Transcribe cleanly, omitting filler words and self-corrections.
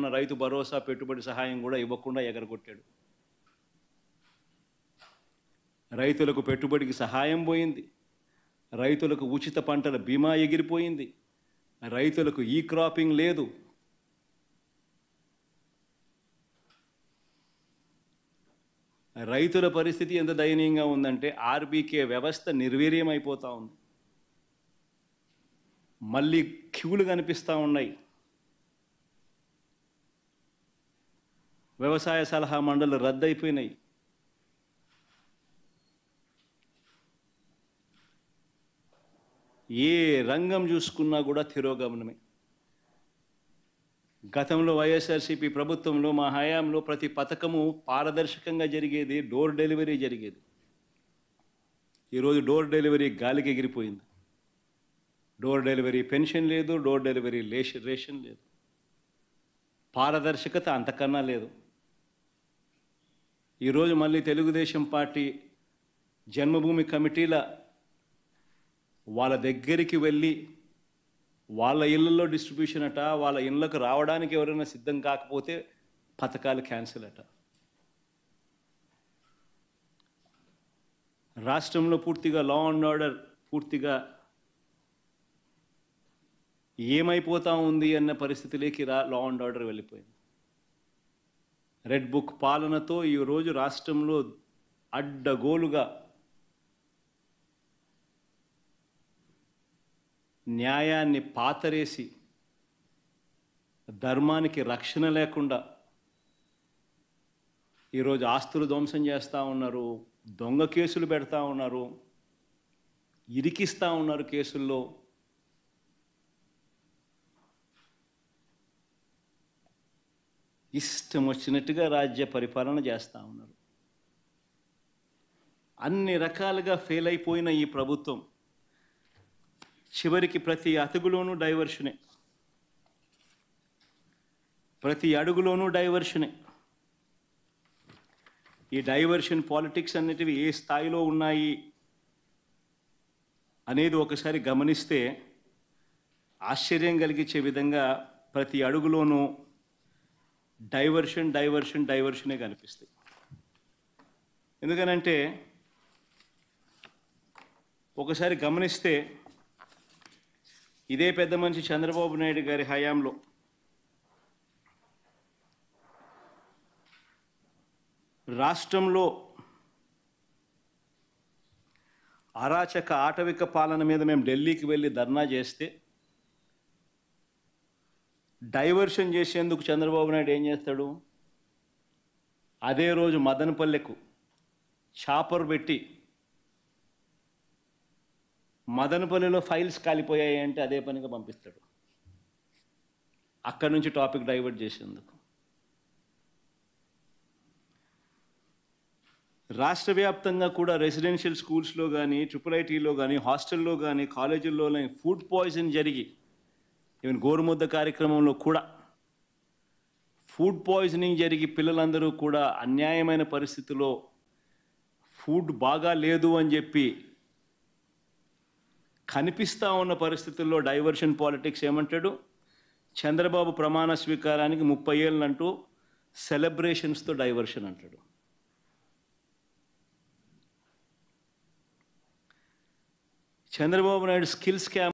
పెట్టుకున్న రైతు భరోసా పెట్టుబడి సహాయం కూడా ఇవ్వకుండా ఎగరగొట్టాడు. రైతులకు పెట్టుబడికి సహాయం పోయింది, రైతులకు ఉచిత పంటల బీమా ఎగిరిపోయింది, రైతులకు ఈ క్రాపింగ్ లేదు. రైతుల పరిస్థితి ఎంత దయనీయంగా ఉందంటే ఆర్బీకే వ్యవస్థ నిర్వీర్యం అయిపోతూ ఉంది. మళ్ళీ క్యూలు కనిపిస్తూ ఉన్నాయి. వ్యవసాయ సలహా మండళ్ళు రద్దయిపోయినాయి. ఏ రంగం చూసుకున్నా కూడా తిరోగమనమే. గతంలో వైఎస్ఆర్సీపీ ప్రభుత్వంలో మా హయాంలో ప్రతి పథకము పారదర్శకంగా జరిగేది, డోర్ డెలివరీ జరిగేది. ఈరోజు డోర్ డెలివరీ గాలికి ఎగిరిపోయింది. డోర్ డెలివరీ పెన్షన్ లేదు, డోర్ డెలివరీ రేషన్ లేదు, పారదర్శకత అంతకన్నా లేదు. ఈరోజు మళ్ళీ తెలుగుదేశం పార్టీ జన్మభూమి కమిటీల వాళ్ళ దగ్గరికి వెళ్ళి వాళ్ళ ఇళ్ళల్లో డిస్ట్రిబ్యూషన్ అట, వాళ్ళ ఇళ్ళకు రావడానికి ఎవరైనా సిద్ధం కాకపోతే పథకాలు క్యాన్సిల్ అట. రాష్ట్రంలో పూర్తిగా లా అండ్ ఆర్డర్ పూర్తిగా ఏమైపోతా ఉంది అన్న పరిస్థితిలోకి లా అండ్ ఆర్డర్ వెళ్ళిపోయింది. రెడ్ బుక్ పాలనతో ఈరోజు రాష్ట్రంలో అడ్డగోలుగా న్యాయాన్ని పాతరేసి ధర్మానికి రక్షణ లేకుండా ఈరోజు ఆస్తులు ధ్వంసం చేస్తూ ఉన్నారు, దొంగ కేసులు పెడతా ఉన్నారు, ఇరికిస్తూ ఉన్నారు కేసుల్లో. ఇష్టం వచ్చినట్టుగా రాజ్య పరిపాలన చేస్తూ ఉన్నారు. అన్ని రకాలుగా ఫెయిల్ అయిపోయిన ఈ ప్రభుత్వం చివరికి ప్రతి అతుగులోనూ డైవర్షనే, ప్రతి అడుగులోనూ డైవర్షనే. ఈ డైవర్షన్ పాలిటిక్స్ అన్నిటివి ఏ స్థాయిలో ఉన్నాయి అనేది ఒకసారి గమనిస్తే ఆశ్చర్యం కలిగించే విధంగా ప్రతి అడుగులోనూ డైవర్షనే కనిపిస్తాయి. ఎందుకనంటే ఒకసారి గమనిస్తే ఇదే పెద్ద మనిషి చంద్రబాబు నాయుడు గారి హయాంలో రాష్ట్రంలో అరాచక ఆటవిక పాలన మీద మేము ఢిల్లీకి వెళ్ళి ధర్నా చేస్తే డైవర్షన్ చేసేందుకు చంద్రబాబు నాయుడు ఏం చేస్తాడు? అదే రోజు మదనపల్లెకు చాపర్ పెట్టి మదనపల్లిలో ఫైల్స్ కాలిపోయాయి అంటే అదే పనిగా పంపిస్తాడు, అక్కడి నుంచి టాపిక్ డైవర్ట్ చేసేందుకు. రాష్ట్ర వ్యాప్తంగా కూడా రెసిడెన్షియల్ స్కూల్స్లో కానీ, IIITలో కానీ, హాస్టల్లో కానీ, కాలేజీల్లో ఫుడ్ పాయిజన్ జరిగి ఈవెన్ గోరుముద్ద కార్యక్రమంలో కూడా ఫుడ్ పాయిజనింగ్ జరిగి పిల్లలందరూ కూడా అన్యాయమైన పరిస్థితిలో ఫుడ్ బాగా లేదు అని చెప్పి కనిపిస్తూ ఉన్న పరిస్థితుల్లో డైవర్షన్ పాలిటిక్స్ ఏమంటాడు? చంద్రబాబు ప్రమాణ స్వీకారానికి 30 ఏళ్ళు అంటూ సెలబ్రేషన్స్తో డైవర్షన్ అంటాడు. Chandrababu Naidu skill scam